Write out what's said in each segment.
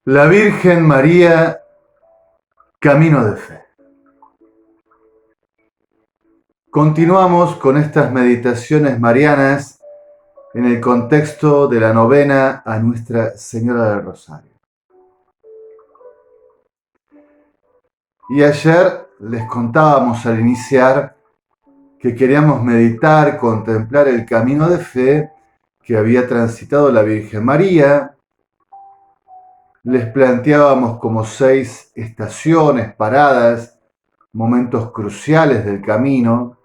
La Virgen María, camino de fe. Continuamos con estas meditaciones marianas en el contexto de la novena a Nuestra Señora del Rosario. Y ayer les contábamos al iniciar que queríamos meditar, contemplar el camino de fe que había transitado la Virgen María. Les planteábamos como 6 estaciones, paradas, momentos cruciales del camino.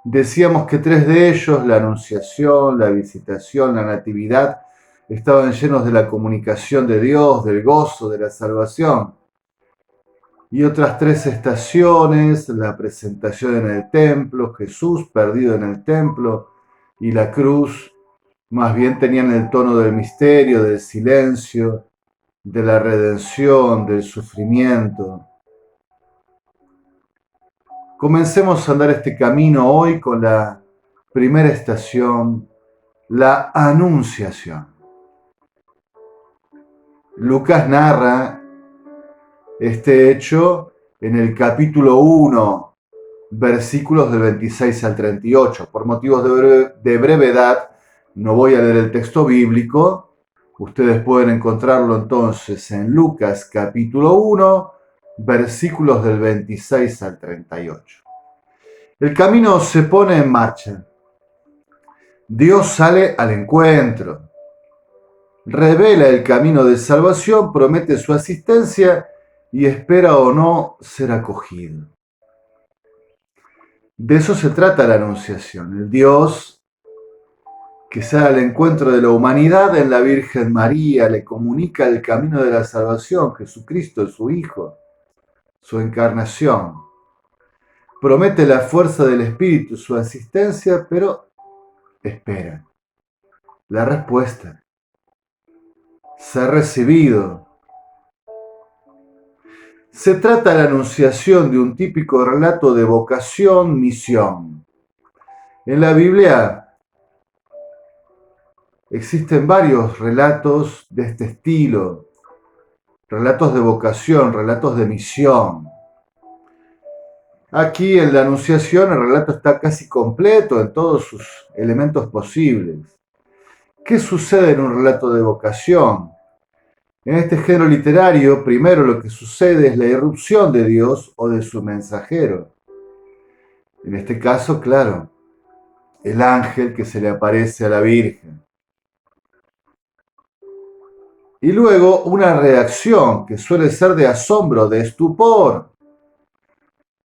Decíamos que 3 de ellos, la Anunciación, la Visitación, la Natividad, estaban llenos de la comunicación de Dios, del gozo, de la salvación. Y otras 3 estaciones, la presentación en el templo, Jesús perdido en el templo y la cruz, más bien tenían el tono del misterio, del silencio, de la redención, del sufrimiento. Comencemos a andar este camino hoy con la primera estación, la Anunciación. Lucas narra este hecho en el capítulo 1, versículos del 26 al 38. Por motivos de brevedad, no voy a leer el texto bíblico. Ustedes pueden encontrarlo entonces en Lucas capítulo 1, versículos del 26 al 38. El camino se pone en marcha. Dios sale al encuentro, revela el camino de salvación, promete su asistencia y espera o no ser acogido. De eso se trata la Anunciación, el Dios que sale al encuentro de la humanidad en la Virgen María, le comunica el camino de la salvación, Jesucristo, su Hijo, su encarnación. Promete la fuerza del Espíritu, su asistencia, pero espera la respuesta, ser recibido. Se trata de la anunciación de un típico relato de vocación-misión. En la Biblia existen varios relatos de este estilo, relatos de vocación, relatos de misión. Aquí en la Anunciación el relato está casi completo en todos sus elementos posibles. ¿Qué sucede en un relato de vocación? En este género literario, primero lo que sucede es la irrupción de Dios o de su mensajero. En este caso, claro, el ángel que se le aparece a la Virgen. Y luego una reacción que suele ser de asombro, de estupor.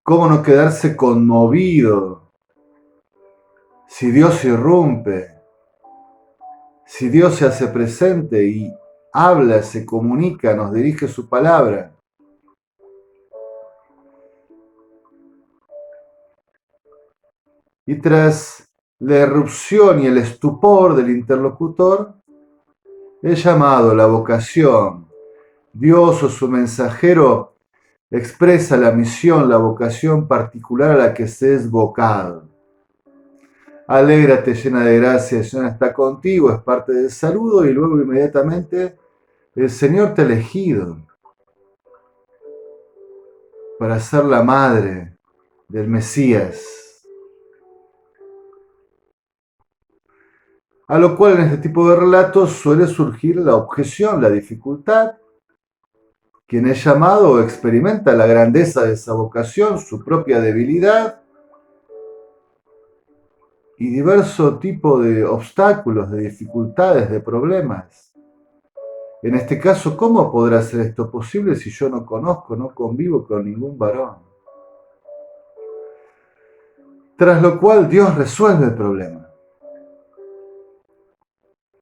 ¿Cómo no quedarse conmovido si Dios irrumpe? Si Dios se hace presente y habla, se comunica, nos dirige su palabra. Y tras la irrupción y el estupor del interlocutor, el llamado, la vocación, Dios o su mensajero expresa la misión, la vocación particular a la que se es vocado. Alégrate llena de gracia, el Señor está contigo, es parte del saludo y luego inmediatamente el Señor te ha elegido para ser la madre del Mesías. A lo cual en este tipo de relatos suele surgir la objeción, la dificultad. Quien es llamado experimenta la grandeza de esa vocación, su propia debilidad y diverso tipo de obstáculos, de dificultades, de problemas. En este caso, ¿cómo podrá ser esto posible si yo no conozco, no convivo con ningún varón? Tras lo cual Dios resuelve el problema.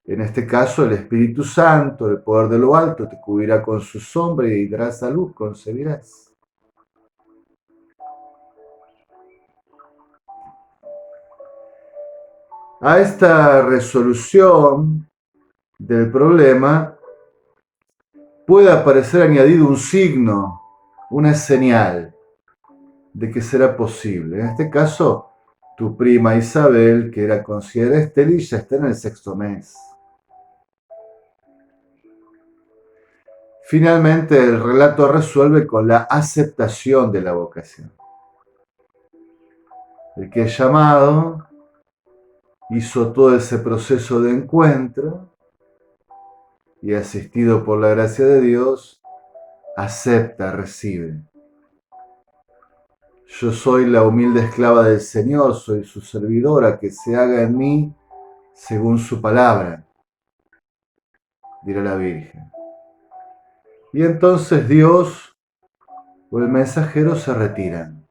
En este caso, el Espíritu Santo, el poder de lo alto, te cubrirá con su sombra y darás a luz, concebirás. A esta resolución del problema puede aparecer añadido un signo, una señal de que será posible. En este caso, tu prima Isabel, que era considerada estéril, ya está en el 6.º mes. Finalmente, el relato resuelve con la aceptación de la vocación. El que es llamado hizo todo ese proceso de encuentro y, asistido por la gracia de Dios, acepta, recibe. Yo soy la humilde esclava del Señor, soy su servidora, que se haga en mí según su palabra, dirá la Virgen. Y entonces Dios o el mensajero se retiran.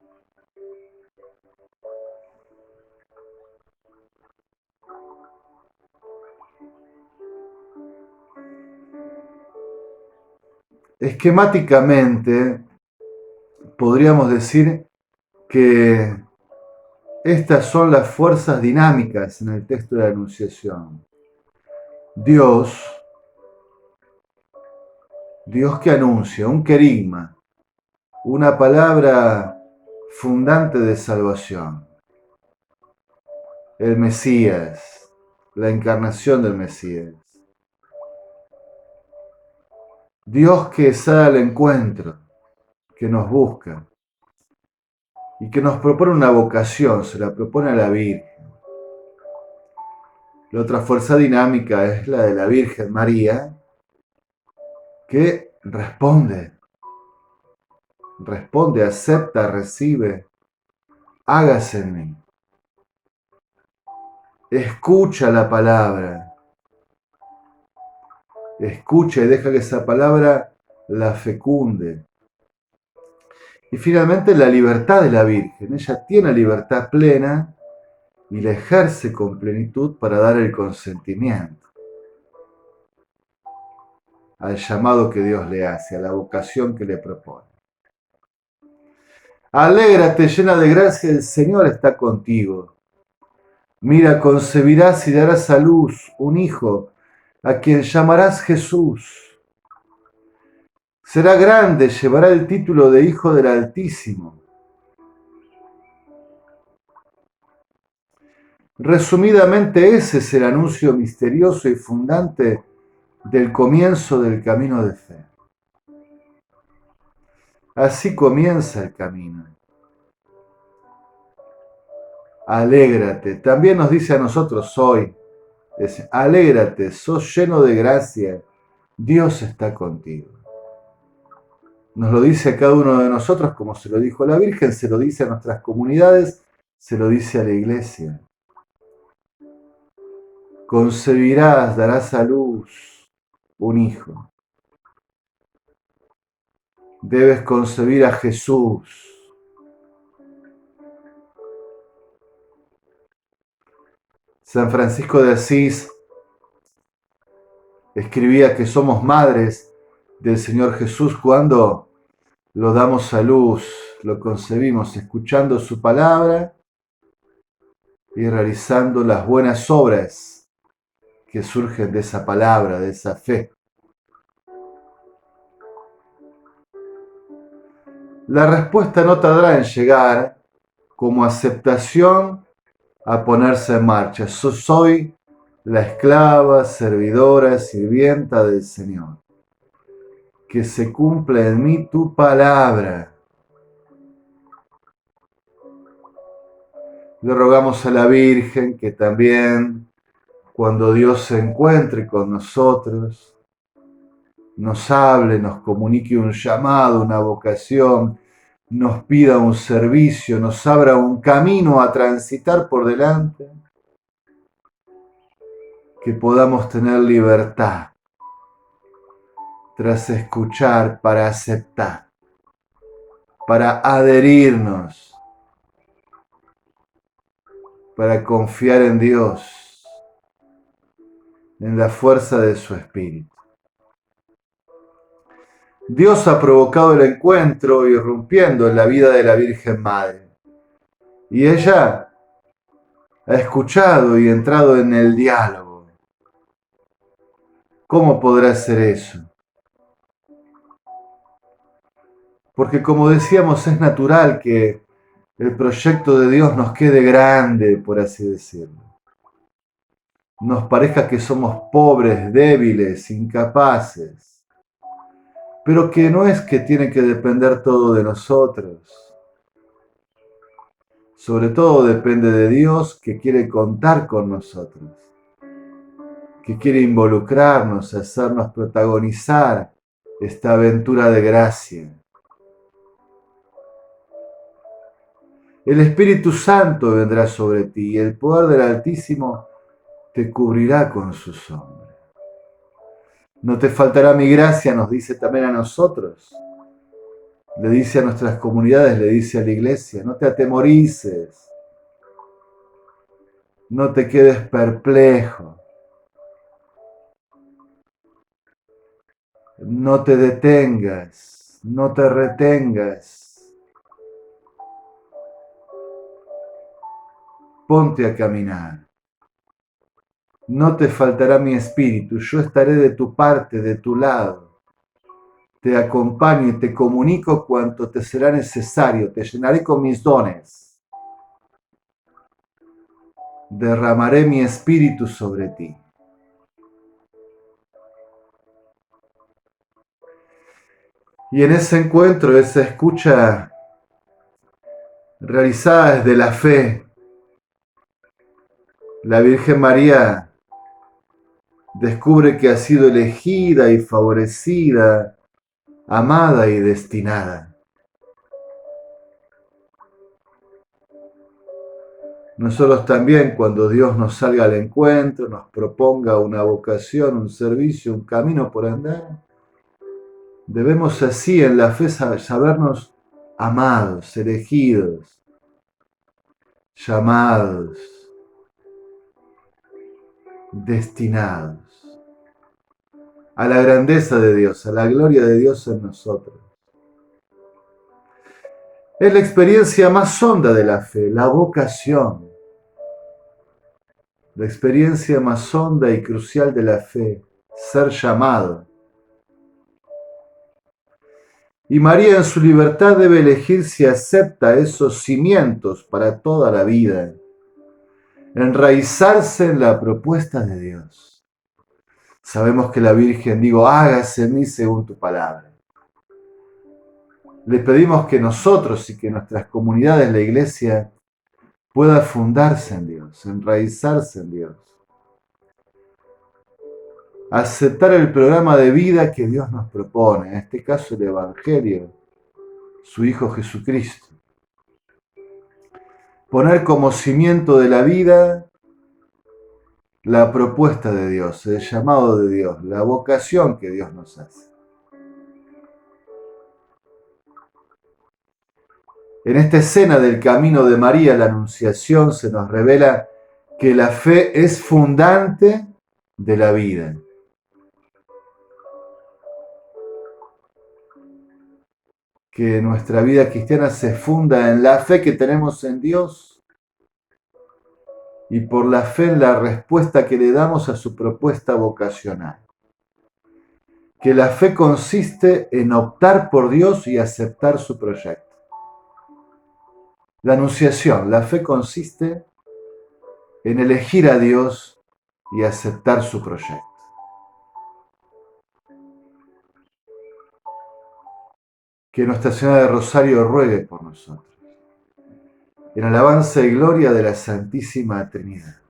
Esquemáticamente, podríamos decir que estas son las fuerzas dinámicas en el texto de la Anunciación. Dios que anuncia, un querigma, una palabra fundante de salvación. El Mesías, la encarnación del Mesías. Dios que sale al encuentro, que nos busca y que nos propone una vocación, se la propone a la Virgen. La otra fuerza dinámica es la de la Virgen María, que responde, acepta, recibe, hágase en mí. Escucha la palabra, escucha y deja que esa palabra la fecunde. Y finalmente la libertad de la Virgen. Ella tiene libertad plena y la ejerce con plenitud para dar el consentimiento al llamado que Dios le hace, a la vocación que le propone. Alégrate, llena de gracia, el Señor está contigo. Mira, concebirás y darás a luz un hijo, a quien llamarás Jesús. Será grande, llevará el título de Hijo del Altísimo. Resumidamente, ese es el anuncio misterioso y fundante del comienzo del camino de fe. Así comienza el camino. Alégrate. También nos dice a nosotros hoy, alégrate, sos lleno de gracia, Dios está contigo. Nos lo dice a cada uno de nosotros, como se lo dijo a la Virgen, se lo dice a nuestras comunidades, se lo dice a la Iglesia. Concebirás, darás a luz un hijo. Debes concebir a Jesús. San Francisco de Asís escribía que somos madres del Señor Jesús cuando lo damos a luz, lo concebimos escuchando su palabra y realizando las buenas obras que surgen de esa palabra, de esa fe. La respuesta no tardará en llegar como aceptación a ponerse en marcha. Yo soy la esclava, servidora, sirvienta del Señor. Que se cumpla en mí tu palabra. Le rogamos a la Virgen que también, cuando Dios se encuentre con nosotros, nos hable, nos comunique un llamado, una vocación, nos pida un servicio, nos abra un camino a transitar por delante, que podamos tener libertad tras escuchar para aceptar, para adherirnos, para confiar en Dios, en la fuerza de su Espíritu. Dios ha provocado el encuentro irrumpiendo en la vida de la Virgen Madre. Y ella ha escuchado y entrado en el diálogo. ¿Cómo podrá ser eso? Porque como decíamos, es natural que el proyecto de Dios nos quede grande, por así decirlo. Nos parezca que somos pobres, débiles, incapaces. pero que no es que tiene que depender todo de nosotros. Sobre todo depende de Dios, que quiere contar con nosotros, que quiere involucrarnos, hacernos protagonizar esta aventura de gracia. El Espíritu Santo vendrá sobre ti y el poder del Altísimo te cubrirá con su sombra. No te faltará mi gracia, nos dice también a nosotros. Le dice a nuestras comunidades, le dice a la iglesia, no te atemorices, no te quedes perplejo, no te detengas, no te retengas, ponte a caminar. No te faltará mi espíritu, yo estaré de tu parte, de tu lado. Te acompaño y te comunico cuanto te será necesario, te llenaré con mis dones. Derramaré mi espíritu sobre ti. Y en ese encuentro, esa escucha realizada desde la fe, la Virgen María descubre que ha sido elegida y favorecida, amada y destinada. Nosotros también, cuando Dios nos salga al encuentro, nos proponga una vocación, un servicio, un camino por andar, debemos así en la fe sabernos amados, elegidos, llamados, destinados a la grandeza de Dios, a la gloria de Dios en nosotros. Es la experiencia más honda de la fe, la vocación. La experiencia más honda y crucial de la fe, ser llamado. Y María en su libertad debe elegir si acepta esos cimientos para toda la vida, enraizarse en la propuesta de Dios. Sabemos que la Virgen dijo, hágase en mí según tu palabra. Le pedimos que nosotros y que nuestras comunidades, la iglesia, pueda fundarse en Dios, enraizarse en Dios. Aceptar el programa de vida que Dios nos propone, en este caso el Evangelio, su Hijo Jesucristo. Poner como cimiento de la vida la propuesta de Dios, el llamado de Dios, la vocación que Dios nos hace. En esta escena del camino de María, la Anunciación, se nos revela que la fe es fundante de la vida. Que nuestra vida cristiana se funda en la fe que tenemos en Dios y por la fe en la respuesta que le damos a su propuesta vocacional. Que la fe consiste en optar por Dios y aceptar su proyecto. La anunciación, la fe consiste en elegir a Dios y aceptar su proyecto. Que Nuestra Señora de Rosario ruegue por nosotros. En alabanza y gloria de la Santísima Trinidad.